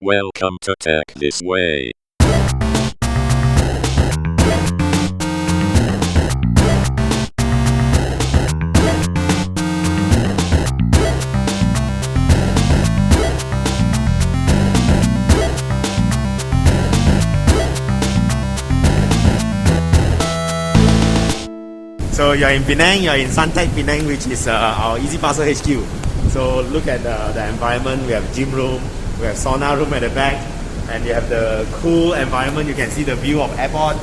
Welcome to Tech This Way. So you're in Penang, you're in Suntec Penang, which is our Easyparcel HQ. So look at the environment. We have gym room, we have sauna room at the back, and you have the cool environment. You can see the view of airport.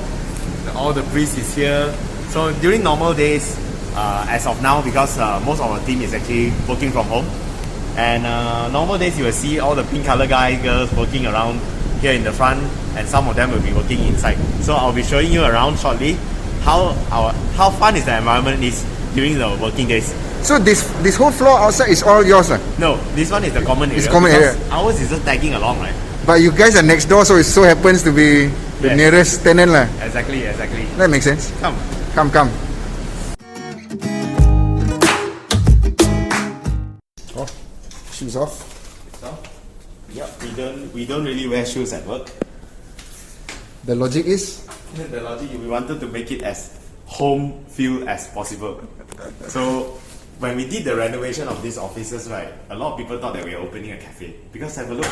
All the breeze is here. So during normal days, as of now, because most of our team is actually working from home, and normal days you will see all the pink color guys, girls working around here in the front, and some of them will be working inside. So I'll be showing you around shortly how fun is the environment is during the working days. So this whole floor outside is all yours, No, this one is the common area. It's common area. Ours is just tagging along, right? But you guys are next door, so it so happens to be the Yes. nearest tenant lah. Exactly. That makes sense. Come. Oh, shoes off. So, yep, we don't really wear shoes at work. The logic is The logic, we wanted to make it as home feel as possible. So when we did the renovation of these offices, right, a lot of people thought that we were opening a cafe. Because have a look,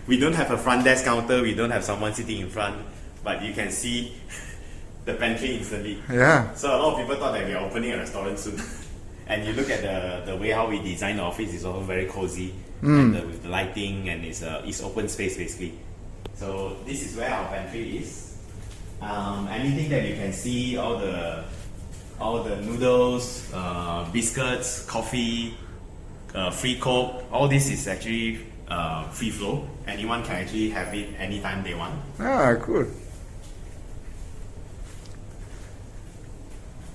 we don't have a front desk counter, we don't have someone sitting in front, but you can see the pantry instantly. Yeah. So a lot of people thought that we are opening a restaurant soon. And you look at the way how we design the office is also very cozy, and with the lighting, and it's open space basically. So this is where our pantry is. Anything that you can see, all the noodles, biscuits, coffee, free coke, all this is actually free flow. Anyone can actually have it anytime they want. Ah, cool.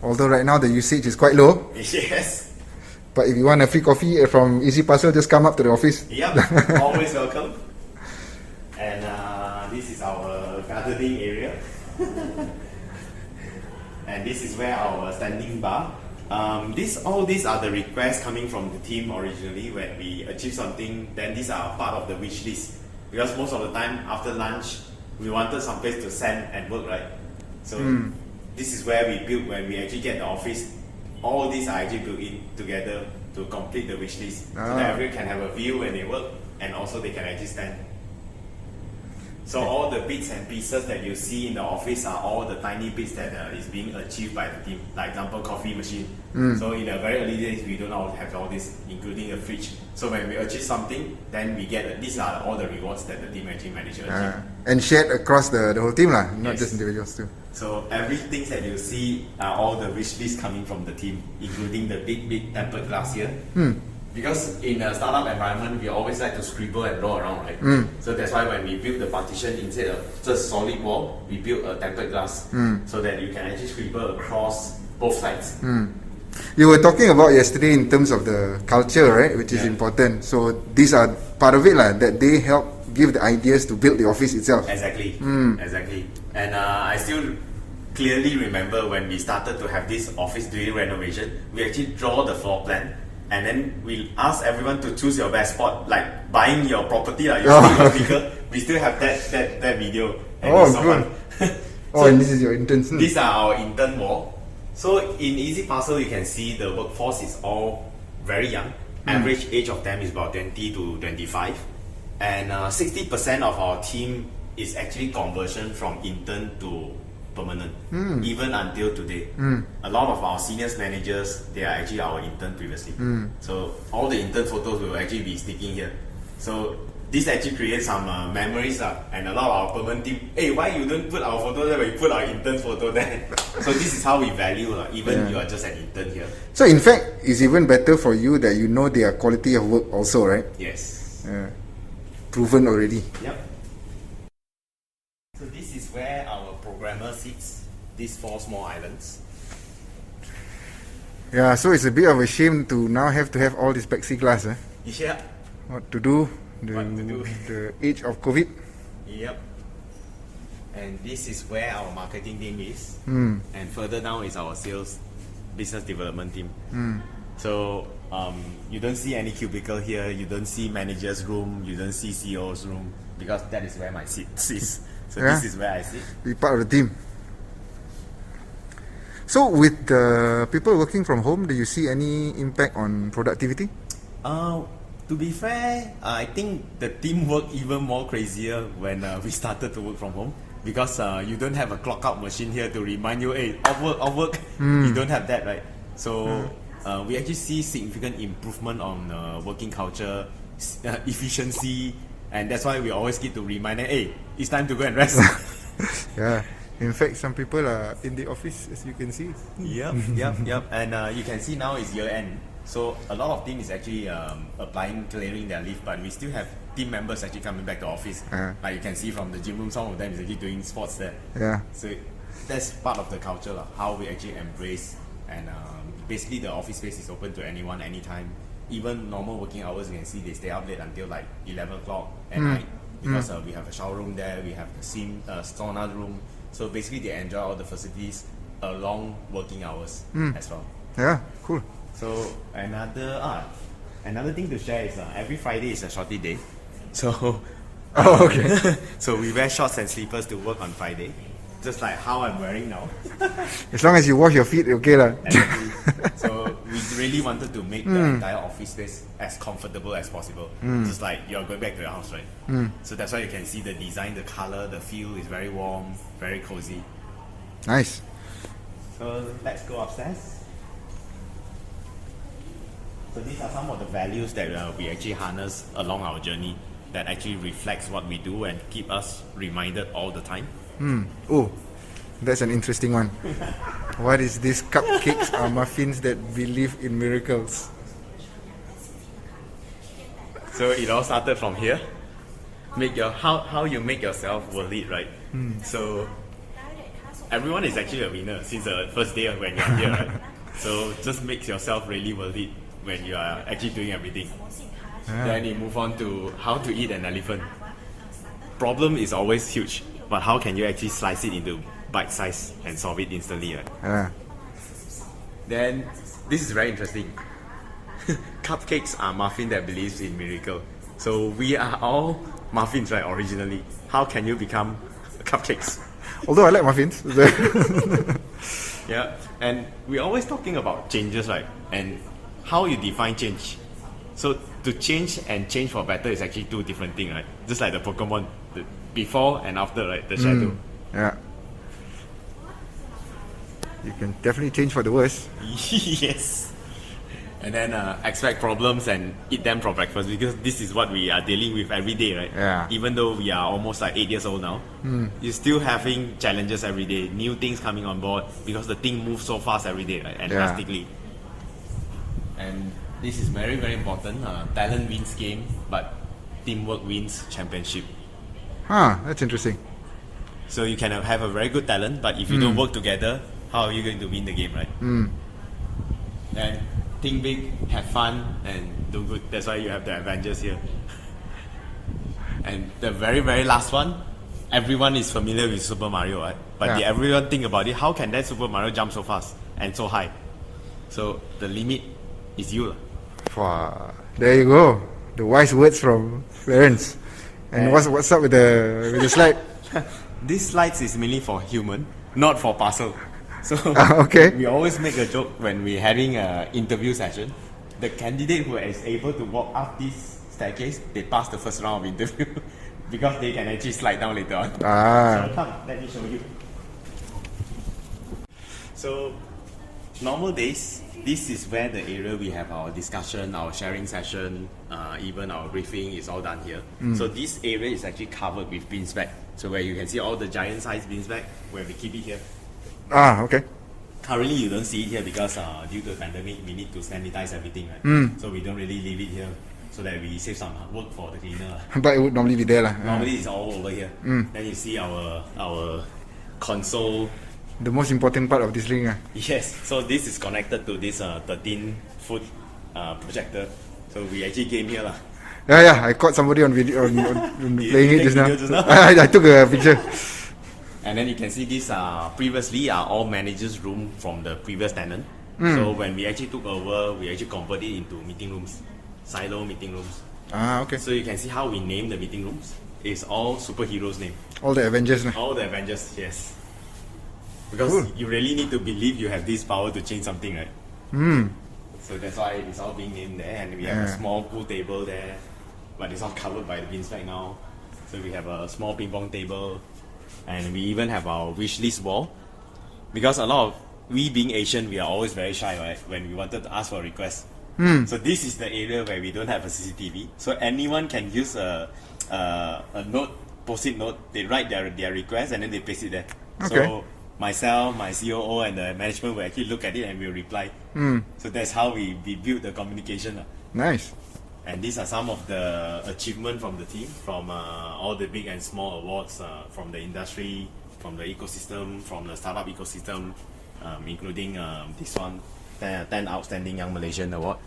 Although right now the usage is quite low, Yes. but if you want a free coffee from Easyparcel, just come up to the office. Yep. Always welcome. And this is our gardening area. And this is where our standing bar. All these are the requests coming from the team originally. When we achieve something, then these are part of the wish list. Because most of the time after lunch, we wanted some place to send and work, right? So this is where we build when we actually get the office. All these are actually built in together to complete the wish list, so that everyone can have a view when they work, and also they can actually stand. So all the bits and pieces that you see in the office are all the tiny bits that is being achieved by the team. Like example, coffee machine. So in the very early days, we don't have all this, including the fridge. So when we achieve something, then we get these are all the rewards that the team actually managed to achieve. And shared across the whole team lah, not Yes. just individuals too. So everything that you see are all the wish lists coming from the team, including the big tempered glass here. Because in a startup environment, we always like to scribble and draw around, right? So that's why when we build the partition, instead of just solid wall, we build a tempered glass, so that you can actually scribble across both sides. You were talking about yesterday in terms of the culture, right? Which is important. So these are part of it lah, that they help give the ideas to build the office itself. Exactly. And I still clearly remember when we started to have this office during renovation, we actually draw the floor plan. And then we ask everyone to choose your best spot, like buying your property, like your speaker. We still have that video. And it's so good. fun. And this is your interns. These are our intern wall. So in Easyparcel, you can see the workforce is all very young. Average age of them is about 20 to 25. And 60% of our team is actually conversion from intern to permanent, even until today. A lot of our seniors managers, they are actually our intern previously. So all the intern photos will actually be sticking here. So this actually creates some memories, and a lot of our permanent team, hey, why you don't put our photo there when you put our intern photo there? So this is how we value, even you are just an intern here. So in fact, it's even better for you that you know their quality of work also, right? Yes. Proven already. Yep. So this is where our programmer sits, these 4 small islands. Yeah, so it's a bit of a shame to now have to have all this plexiglass. Yeah. What to do? What to do. The age of COVID. Yep. And this is where our marketing team is. And further down is our sales business development team. So you don't see any cubicle here, you don't see manager's room, you don't see CEO's room. because that is where my seat is. So Yeah. this is where I sit. Be part of the team. So with the people working from home, do you see any impact on productivity? To be fair, I think the team worked even more crazier when we started to work from home, because you don't have a clock out machine here to remind you, hey, off work. You don't have that, right? So we actually see significant improvement on working culture, efficiency, and that's why we always get to remind them, hey, it's time to go and rest. Yeah. In fact, some people are in the office, as you can see. Yep. And you can see now is year end. So a lot of team is actually clearing their leave, but we still have team members actually coming back to office. Like you can see from the gym room, some of them is actually doing sports there. Yeah. So that's part of the culture, how we actually embrace, and basically the office space is open to anyone, anytime. Even normal working hours, you can see they stay up late until like 11 o'clock at night, because we have a shower room there, we have the sauna room. So basically they enjoy all the facilities along working hours as well. Yeah, cool. So another thing to share is every Friday is a shorty day. So Okay. so we wear shorts and slippers to work on Friday, just like how I'm wearing now. As long as you wash your feet, okay lah. So we really wanted to make the entire office space as comfortable as possible. Just like you're going back to your house, right? So that's why you can see the design, the color, the feel is very warm, very cozy. Nice. So let's go upstairs. So these are some of the values that we actually harness along our journey, that actually reflects what we do and keep us reminded all the time. Oh, that's an interesting one. What is this? Cupcakes are muffins that believe in miracles. So it all started from here. How you make yourself worth it, right? So everyone is actually a winner since the first day when you're here, right? So just make yourself really worth it when you are actually doing everything. Then you move on to how to eat an elephant. Problem is always huge, but how can you actually slice it into bite size and solve it instantly, right? Yeah. Then this is very interesting. Cupcakes are muffin that believes in miracle. So we are all muffins, right, originally. How can you become cupcakes? Although I like muffins. Yeah, and we're always talking about changes, right? And how you define change. So to change and change for better is actually two different things, right? Just like the Pokemon, the before and after, right? The shadow. Yeah. You can definitely change for the worse. Yes. And then expect problems and eat them for breakfast, because this is what we are dealing with every day, right? Yeah. Even though we are almost like 8 years old now, you're still having challenges every day, new things coming on board, because the thing moves so fast every day, right? And Yeah. drastically. And this is very, very important. Talent wins game, but teamwork wins championship. That's interesting. So you can have a very good talent, but if you don't work together, how are you going to win the game, right? And think big, have fun, and do good. That's why you have the Avengers here. And the very, very last one, everyone is familiar with Super Mario, right? But Yeah. did everyone think about it? How can that Super Mario jump so fast and so high? So the limit is you. Wow. There you go. The wise words from Clarence. And what's up with the slide? This slides is mainly for human, not for parcel. So Okay. we always make a joke when we're having an interview session. The candidate who is able to walk up this staircase, they pass the first round of interview because they can actually slide down later on. So come, let me show you. So normal days, this is where the area we have our discussion, our sharing session, even our briefing is all done here. So this area is actually covered with beanbag. So where you can see all the giant size beanbag, where we keep it here. Okay. Currently you don't see it here because due to the pandemic we need to sanitize everything, right? So we don't really leave it here, so that we save some work for the cleaner. But it would normally be there lah. Normally it's all over here. Then you see our console. The most important part of this ring. Yes, so this is connected to this 13-foot projector. So we actually came here lah. Yeah, I caught somebody on video on playing you it take just now. video just now? I took a picture. And then you can see these previously are all managers' room from the previous tenant. So when we actually took over, we actually converted it into meeting rooms, silo meeting rooms. Okay. So you can see how we name the meeting rooms. is all superheroes' name. All the Avengers. All the Avengers, yes. Because Cool. you really need to believe you have this power to change something, right? Hmm. So that's why it's all being named there, and we have a Yeah. small pool table there, but it's all covered by the beanbag now. So we have a small ping pong table, and we even have our wish list wall. Because a lot of we being Asian, we are always very shy, right? When we wanted to ask for a request. So this is the area where we don't have a CCTV, so anyone can use a note, post-it note. They write their request and then they paste it there. Okay. So myself, my COO, and the management will actually look at it and will reply. So that's how we build the communication. Nice. And these are some of the achievements from the team, from all the big and small awards from the industry, from the ecosystem, from the startup ecosystem, including this one, 10 Outstanding Young Malaysian Award.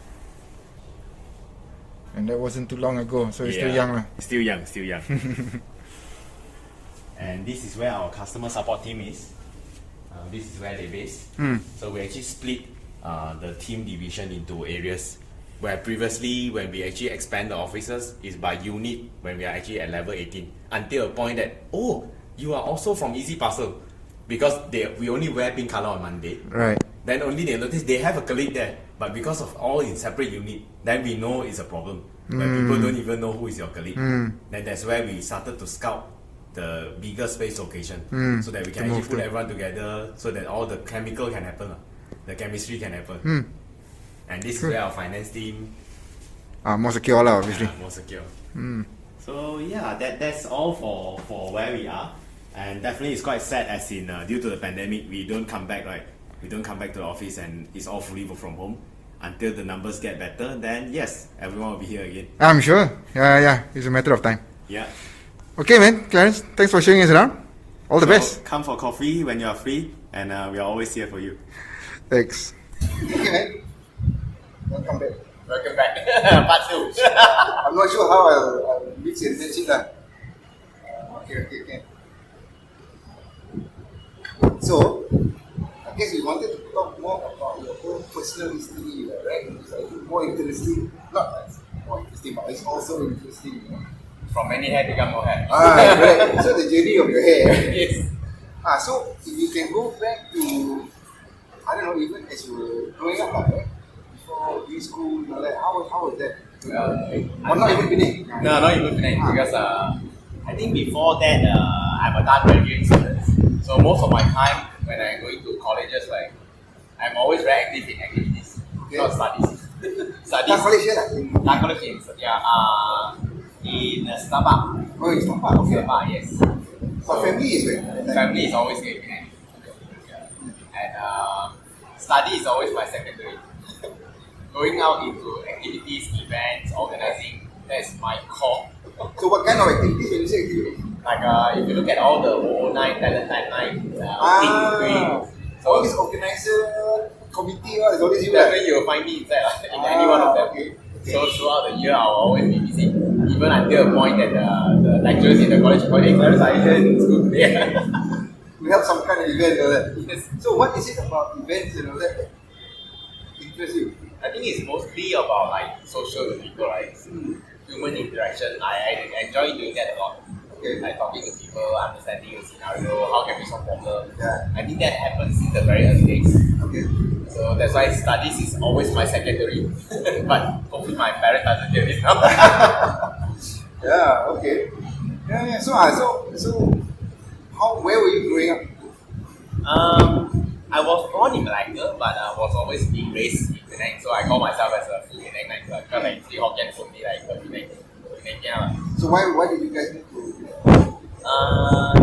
And that wasn't too long ago, so you're still young lah. Still young, still young. And this is where our customer support team is. This is where they're based. So we actually split the team division into areas, where previously when we actually expand the offices is by unit when we are actually at level 18, until a point that, oh, you are also from Easyparcel, because we only wear pink color on Monday. Right. Then only they notice they have a colleague there, but because of all in separate unit, then we know it's a problem. When people don't even know who is your colleague, then that's where we started to scout the bigger space location, so that we can actually put everyone together, so that all the chemical can happen, the chemistry can happen. And this is where our finance team More secure lah, obviously. more secure. So yeah, that's all for where we are, and definitely it's quite sad as in due to the pandemic we don't come back, right? We don't come back to the office and it's all fully work from home until the numbers get better. Then yes, everyone will be here again. I'm sure. Yeah. It's a matter of time. Yeah. Okay, man. Clarence, thanks for showing us around. All the So best. come for coffee when you are free, and we are always here for you. Thanks. Okay, man. Welcome back. Welcome back. Part 2. I'm not sure how I'll mix it and lah. Okay. So, I guess we wanted to talk more about your own personal history, right? It's more interesting, not more interesting, but it's also interesting. From many hair become more hair. Right. So the journey of your hair. Yes. So if you can go back to, I don't know, even as you were growing up, right? Before preschool, how was that? Or not even Penang? No, not even Penang, because I think before that I'm a done graduate student. So most of my time when I'm going to colleges, like I'm always very active in activities, not studies. Studies. College lah. College in Starbucks. Oh, it's not part of it. Starbucks, yes. So family is where? Family is always in Penang. And study is always my secondary. Going out into activities, events, organizing, that's my core. So what kind of activities when you say activities? Like if you look at all the O night, talent night, So all this organizer committee is always you that's when you will find me inside in any one of them. Okay. So throughout the year, I will always be busy. Even until a point that the lecturers in the college call, hey, Clarence, are you here in school today? We have some kind of event and all that. Yes. So what is it about events and all that interests you? I think it's mostly about like social with people, right? Human interaction. I enjoy doing that a lot. Okay. Like talking to people, understanding the scenario, how can we solve problems. Yeah. I think that happens in the very early days. Okay. So that's why studies is always my secondary. But hopefully my parents doesn't hear this now. Yeah. Okay. Yeah. So where were you growing up? I was born in Malacca, but I was always being raised in Penang. So I call myself as a full Penang, like three Hokkien only, like Penang. So why did you guys move to?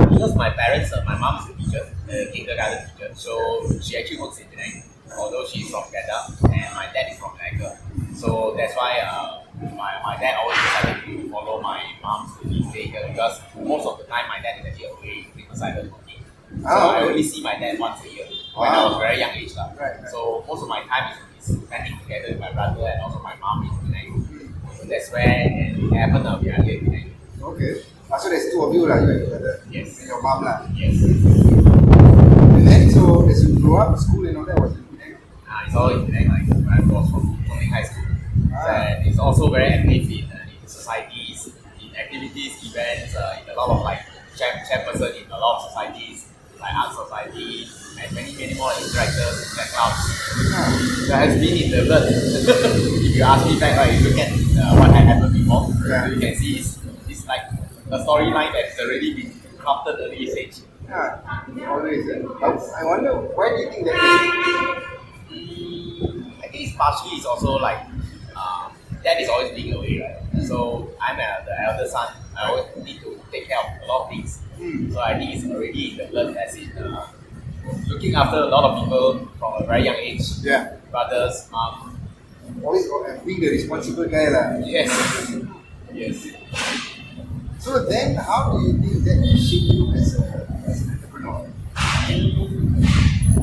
Because my parents, my mom is a teacher, a kindergarten teacher, so she actually works in Penang, although she's from Kedah and my dad is from Malacca. So that's why my dad always decided to follow my mom to stay here, because most of the time my dad is actually away in Riverside working. So I only see my dad once a year when I was very young age. Right. So most of my time is spending together with my brother and also my mom in Penang. So that's where it happened now. We are here in Penang. Okay. So there's two of you lah, you and your brother. Yes. And your mom lah. Yes. And then so as you grew up, school and all that was in Penang. It's all in Penang, like I was from Penang High School. And it's also very active in societies, in activities, events in a lot of like chairperson in a lot of societies, like art society, and many more interactors, in clubs. That has been in the blood. If you ask me back, right, you look at what had happened before, you can see it's like a storyline that's already been crafted at the stage. Yeah, always. I wonder, why do you think that I think it's partially it's also like dad is always being away, right? So I'm the elder son. I always need to take care of a lot of things. So I think it's already in the blood, as in looking after a lot of people from a very young age. Yeah. Brothers, mom. always being the responsible guy lah? Yes. Yes. So then, how do you think that shape you as an entrepreneur?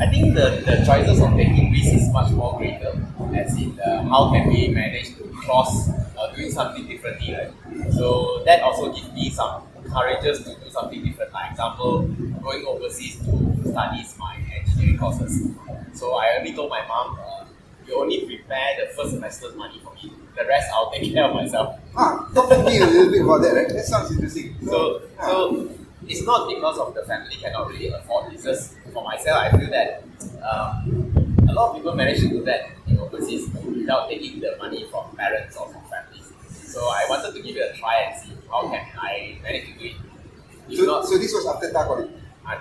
I think the choices of taking risks is much more greater, as in how can we manage to cross doing something differently, right? So that also gives me some courageous to do something different. Like example, going overseas to study my engineering courses. So I only told my mom, you only prepare the first semester's money for me. The rest I'll take care of myself. Talk to me a little bit about that, right? That sounds interesting. So it's not because of the family cannot really afford. It's just for myself, I feel that a lot of people manage to do that in overseas without taking the money from parents or from families. So I wanted to give it a try and see how can I manage to do it. So this was after TAR College?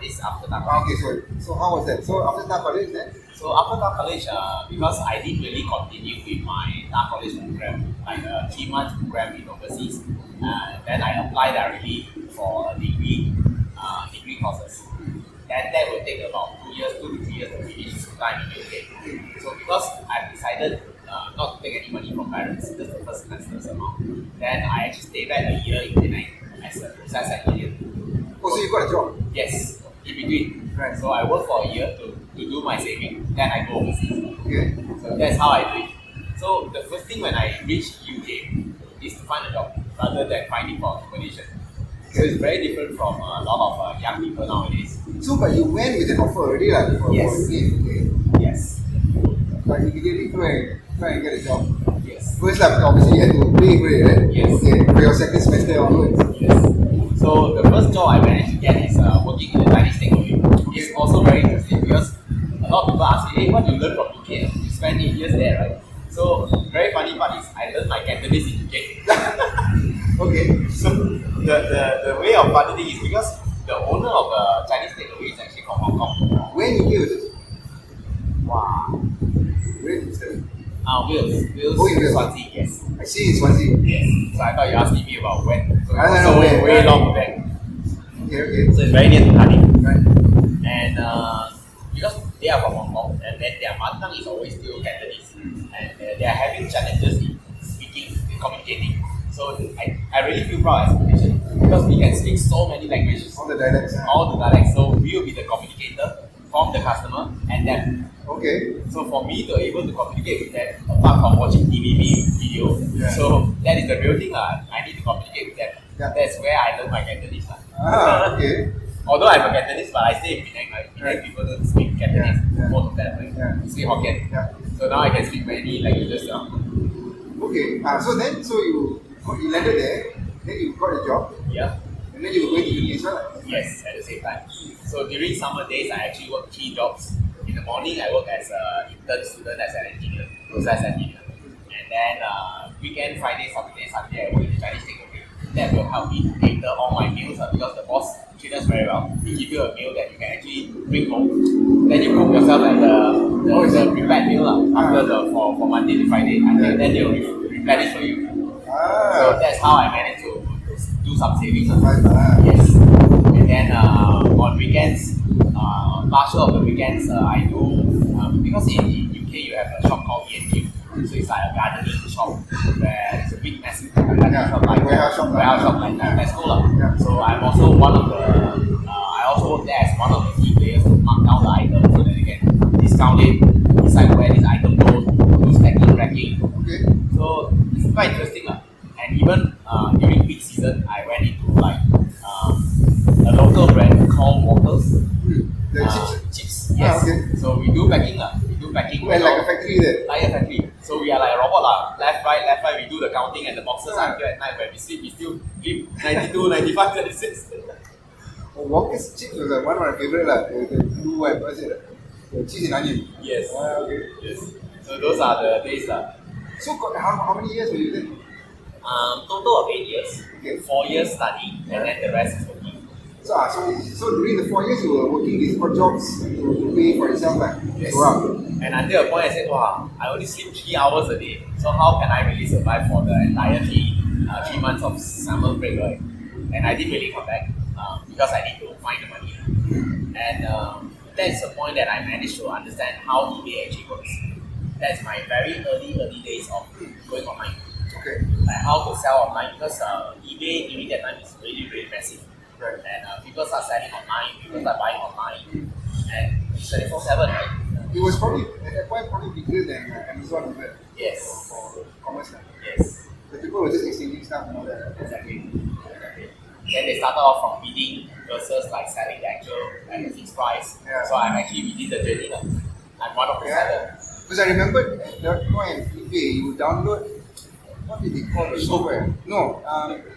This after TAR Okay, sorry. So how was that? So after TAR College then? So after TAR College, because I didn't really continue with my TAR College program, like a 3-month program in overseas, then I applied directly for a degree courses. And that will take about 2 to 3 years to finish full-time in UK. So because I've decided not to take any money from parents, just the first semester's amount, then I actually stayed back a year in Penang as a process engineer. Oh, so you got a job? Yes, in between. Right. So I work for a year to do my saving, then I go overseas. Okay. So that's how I do it. So the first thing when I reach UK is to find a job rather than finding for accommodation. So it's very different from a lot of young people nowadays. So, but you went with an offer already lah? Yes. Okay. Yes. But you didn't try and get a job? Yes. First lah, obviously you had to pay for it, right? Yes. Okay, for your second semester onwards. Yes. So the first job I managed to get is working in the Chinese takeaway. It's also very interesting because a lot of people ask me, hey, what do you learn from UK? You spent 8 years there, right? So very funny part is I learned my Cantonese in UK. Okay. So the way of funny thing is because the owner of the Chinese takeaway is actually from Hong Kong. When you came with it? Wow. Where did you study? Wales. Oh, in Wales. Swansea, yes. I see it's Swansea. Yes. So I thought you asked me about when. So I don't it's know also when. way long back. Okay. So it's very near to Cardiff. Right. And because they are from Hong Kong, and then their mother tongue is always still Cantonese, and they are having challenges in speaking, in communicating. So I really feel proud as a Malaysian because we can speak so many languages, All the dialects. all the dialects. So we will be the communicator from the customer and them. Okay. So for me to able to communicate with them, apart from watching TVB video, so that is the real thing. I need to communicate with them. Yeah. That's where I learn my Cantonese. Okay. Although I'm a Cantonese, but I stay in Penang, right? Penang people don't speak Cantonese, Yeah. most of them, right? Yeah. Speak Hokkien. Yeah. So now I can speak many languages now. Okay. So you landed there, then you got a job, Yeah. and then you were going to uni as well. Yes, at the same time. So during summer days, I actually work 3 jobs. In the morning, I work as an intern student as an engineer, process engineer. And then weekend, Friday, Saturday, Sunday, I work in the Chinese takeaway. That will help me to cater all my meals because the boss treats us very well. He give you a meal that you can actually bring home. Then you cook yourself like the prepared meal after for Monday to Friday. And then they will replenish for you. So that's how I managed to do some savings. Yes. And then on weekends, partial of the weekends, I do because in UK you have a shop called E&Q. So it's like a gardening shop where it's a big massive shop like warehouse shop like Tesco. So I'm also one of the I also work there as one of the key players to mark down the items so that they can discount it, decide where this item goes, do stacking, racking. Okay. So it's quite interesting. And even during peak season, I went into like a local brand called Waters. The Chips. Yes. Okay. So we do packing. We do packing. Well, like a factory there. Like a factory. So we are like a robot. Left, right, we do the counting and the boxes until at night when we sleep, we still keep 92, 95, 96. Walker's chips was one of my favorite the blue one, what is it? The cheese and onion. Yes. Okay. Yes. So those are the days. So how many years were you there? Total of 8 years. Okay. 4 years study and then the rest is working. So during the 4 years you were working these odd jobs to pay for yourself, like Yes. wow. And until a point I said, wow, I only sleep 3 hours a day. So how can I really survive for the entire 3 months of summer break, right? And I didn't really come back because I need to find the money. And that's the point that I managed to understand how eBay actually works. That's my very early days of going online. Okay. Like how to sell online because eBay during that time is really, really massive. Right. And people start selling online, people start buying online. And it's 24/7, right? It was probably at that point probably bigger than Amazon even Yes. for commerce. Yes. The people were just exchanging stuff and all that. Exactly. Then they started off from bidding versus like selling the actual at a fixed price. Yeah. So I'm actually within the journey now. I'm one of the sellers. Because I remember at that point, eBay, you download, what did they call the software? No,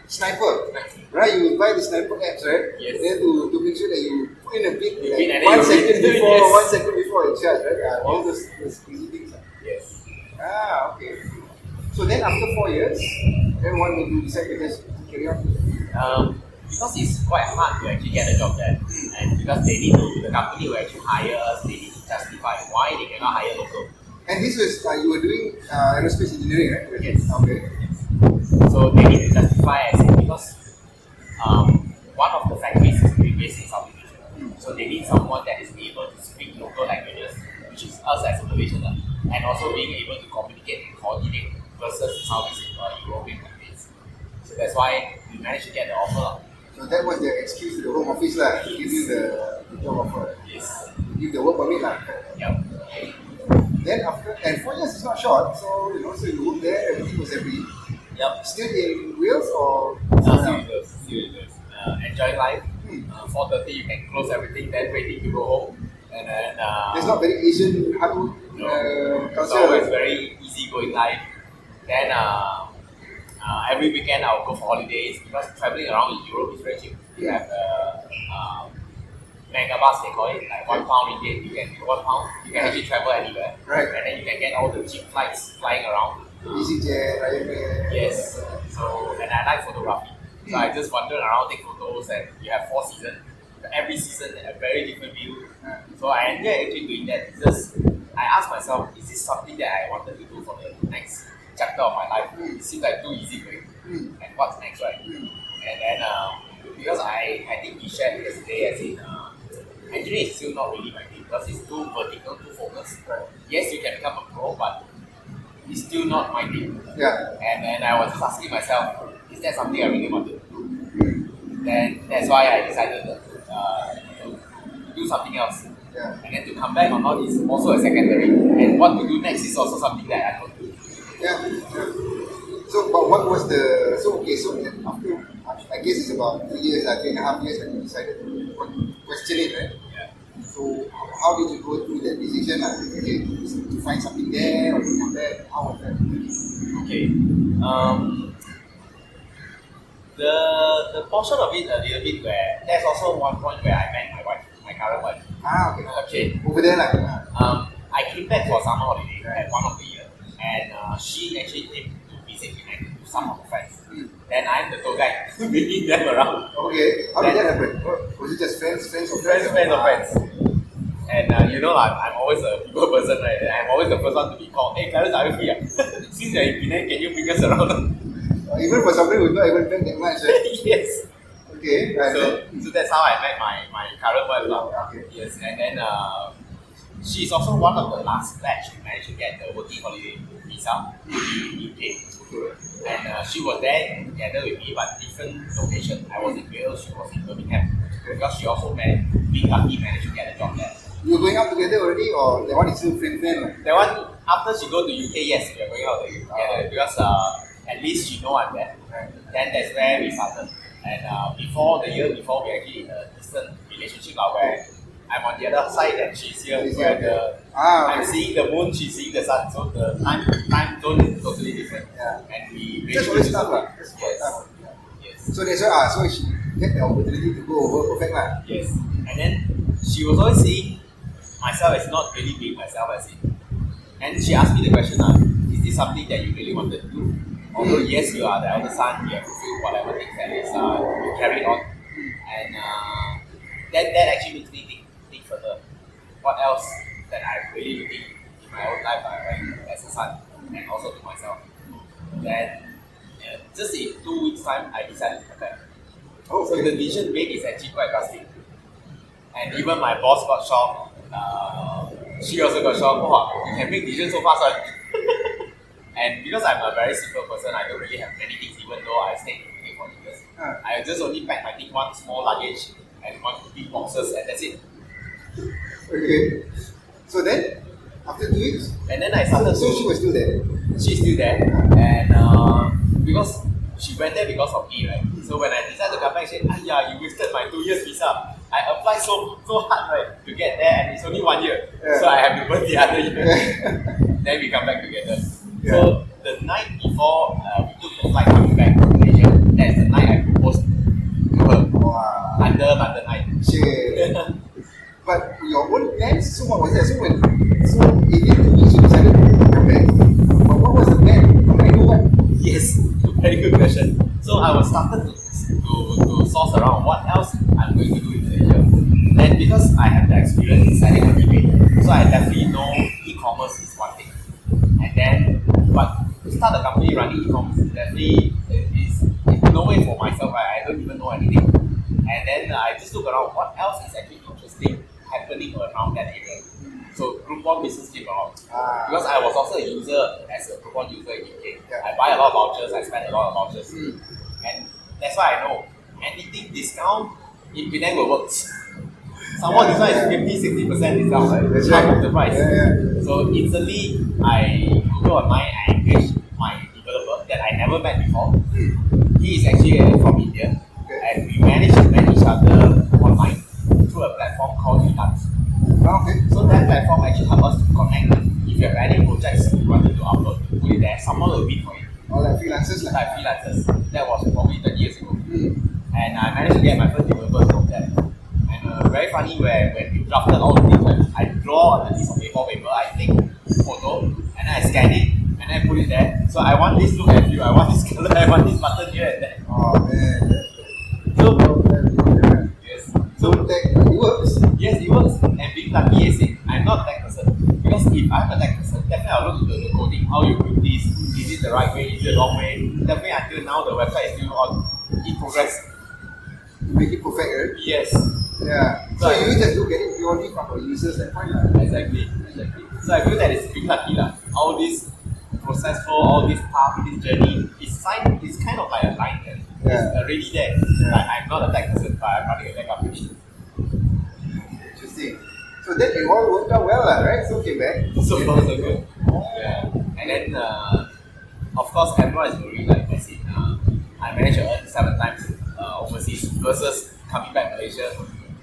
Sniper. Right? You would buy the Sniper apps, right? Yes. Then to make sure that you put in a bid You like bid and then 1 you second bid. before, Yes. 1 second before it charge, right? All those crazy things. Yes. Okay. So then after 4 years, then what did you decide to just carry on? Because it's quite hard to actually get a job there. And because they need to, the company will actually hire us, they need to justify why they cannot hire local. And this was, you were doing aerospace engineering, right? Yes. Okay. So they need to justify as in because one of the factories is based in Southeast Asia. So they need someone that is able to speak local languages, which is us as a Malaysian, and also being able to communicate and coordinate versus Southeast European countries. So that's why we managed to get the offer. So that was the excuse to the home office to give you the job offer. Yes. Give the work permit Yep. Then after, and 4 years is not short, so so you work there, everything was happy. Yep. Still in Wales or? Still enjoy life. 4:30 you can close everything, then waiting to go home. And then It's not very Asian hard work it's culture. always very easy going life. Then every weekend I'll go for holidays because traveling around in Europe is very cheap. You have mega bus, they call it, like £1 ringgit, you can £1, you can actually travel anywhere. Right. And then you can get all the cheap flights flying around. EasyJet, Ryanair. Yes. So and I like photography. So I just wander around, take photos, and you have 4 seasons. Every season a very different view. So I enjoy actually doing that. Just I ask myself, is this something that I wanted to do for the next chapter of my life? It seems like too easy going. And what's next, right? And then because I think we shared yesterday as in engineering is still not really my thing because it's too vertical, too focused. Yes, you can become a pro, but it's still not my thing. Yeah. And then I was just asking myself, is that something I really want to do? Then that's why I decided to do something else. Yeah. And then to come back or not is also a secondary. And what to do next is also something that I don't do. Yeah. So, but what was the, so then after, I guess it's about 3 years, 3.5 years when you decided to question it, right? Yeah. So, how did you go through that decision? To find something there or to come back? How was that? Okay. The portion of it a little bit where there's also one point where I met my wife, my current wife. Okay. Okay. Over there, I came back for summer holiday at one of the year, and she actually came to visit Penang with some of her friends. Then I'm the tour guide, bringing them around. Okay. How did that happen? Was it just friends or friends? Friends. And you know, I'm always a people person, right? I'm always the first one to be called. Hey, Clarence, are you free? Since you're in Penang, can you bring us around? Even for somebody who's not even back that much, right? Yes. Okay. Right. So that's how I met my current wife now. Okay. Yes, and then she's also one of the last batch who managed to get the working holiday visa in the UK. And she was there together with me, but different location. I was in Wales, she was in Birmingham. Because she also managed to get a job there. You going out together already, or that one is still friend? That one, after she go to UK, yes, we are going out together because at least she know I'm there. Then that's where we started. And the year before, we actually in a distant relationship where I'm on the other side and she's here. I'm seeing the moon, she's seeing the sun. So the time zone is totally different. Yeah. And we That's always tough lah. That's quite Yes. tough. Yes. So that's why so she get the opportunity to go over perfect lah. Yes. And then she was always saying myself as not really being myself as in. And she asked me the question, is this something that you really wanted to do? Although yes, you are the elder son, you have to do whatever things that is you carry on. And that actually makes me think further. What else that I'm really looking in my own life as a son and also to myself. Then just in 2 weeks time, I decided to come back. Oh, So the decision made is actually quite drastic. And even my boss got shocked. She also got shocked. Wow, you can make decisions so fast. And because I'm a very simple person, I don't really have many things even though I stayed in UK for years. I just only pack my thing, one small luggage and one big boxes and that's it. Okay. So then, after 2 weeks, And then I started so she was still there. she's still there. And because she went there because of me, right? So when I decided to come back, she said, yeah, you wasted my 2 years visa. I applied so hard, right, to get there and it's only 1 year. Yeah. So I have to burn the other year. Yeah. Then we come back together. Yeah. So the night before we took the flight coming back to Malaysia, that's the night I proposed to her. Wow. Under night. Shit. But your own plans, so what was that? So in 2 weeks you decided to come back. But what was the plan? Come back do what? Yes, very good question. So I was started to source around what else I'm going to do in Malaysia. And because I have the experience in selling on eBay, so I definitely know e-commerce is one thing. And then, but to start a company running e-commerce definitely is no way for myself. I don't even know anything. And then I just look around what else is actually interesting happening around that area. So Groupon business came around. Because I was also a user as a Groupon user in UK. Yeah. I buy a lot of vouchers, I spend a lot of vouchers. And that's why I know anything discount in Penang will work. Someone this one is 50-60% discount, right? That's Half right. of the price. Yeah. So instantly I Google online, I engaged my developer that I never met before. He is actually from India. And we managed to meet each other online through a platform called Easyparcel. Okay. So that platform actually helps us to connect. If you have any projects you wanted to upload, put it there, someone will bid for it. All like freelancers Like freelancers. That was probably 30 years ago. And I managed to get my first developers from there. And very funny when we drafted all the things, right? I draw on a piece of paper, I take photo, and then I scan it, and then I put it there. So I want this look at you, I want this color, I want this button here and there. Oh man. So, Yeah. yes. So tech, it works. Yes, it works. And being lucky as in, I'm not a tech person. Because if I'm a tech person, definitely I'll look into the coding, how you do this, is it the right way, is it the wrong way. Definitely until now the website is still in progress. Make it perfect, right? Yes, Yeah. So you just look at it purely from a user standpoint. exactly. So I feel that it's being lucky lah. All this process flow, all this path, this journey, it's kind of like a line there. Yeah. It's already there. Like, I'm not a tech person, but I'm running a tech company. Interesting. So then it all worked out well, right? So came back. So far so good. Yeah. And then of course everyone is worried like I said, I managed to earn 7 times overseas versus coming back Malaysia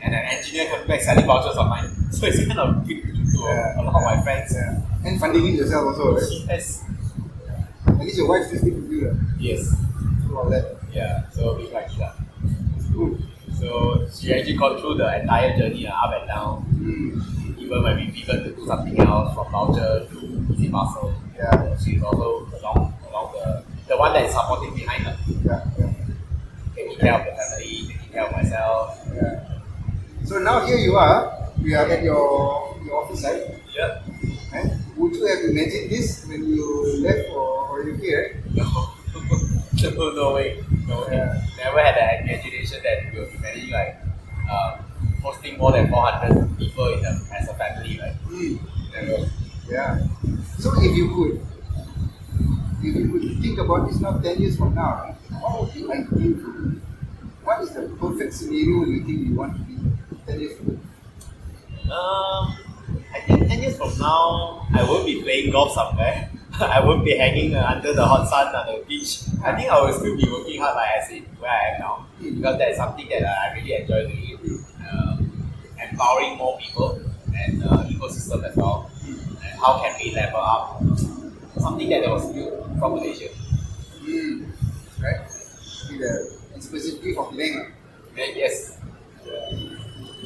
and an engineer coming back selling vouchers online. So it's kind of big to a lot of my friends. Yeah. And funding it yourself also, right? Yes. At least your wife still stick with you, right? Yes. Through all that. Yeah. So big lucky lah. Good. So she actually gone through the entire journey up and down. Even when we pivot to do something else from voucher to Easyparcel. Yeah. She's also along the one that is supporting behind her. Yeah. Taking care of the family, taking care of myself. Yeah. So now here you are. We are at your office side. Yeah. And would you have imagined this when you left for UK, right? No way. No way. Yeah. Never had the imagination that we'll be managing like hosting more than 400 people as a family, right? Never. Yeah. So if you could think about this now 10 years from now, what would you ideal for you? What is the perfect scenario you think you want to be 10 years from now? I think 10 years from now, I won't be playing golf somewhere. I won't be hanging under the hot sun on the beach. I think I will still be working hard like I said, where I am now. Because that is something that I really enjoy doing. Empowering more people and ecosystem as well. And how can we level up something that was built from Malaysia. and specifically for Penang. Yes.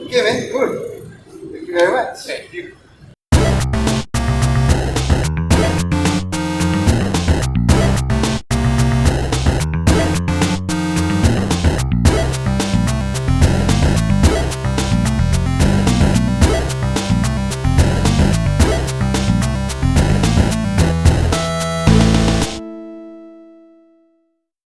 Okay, man, good. Thank you very much. Thank you.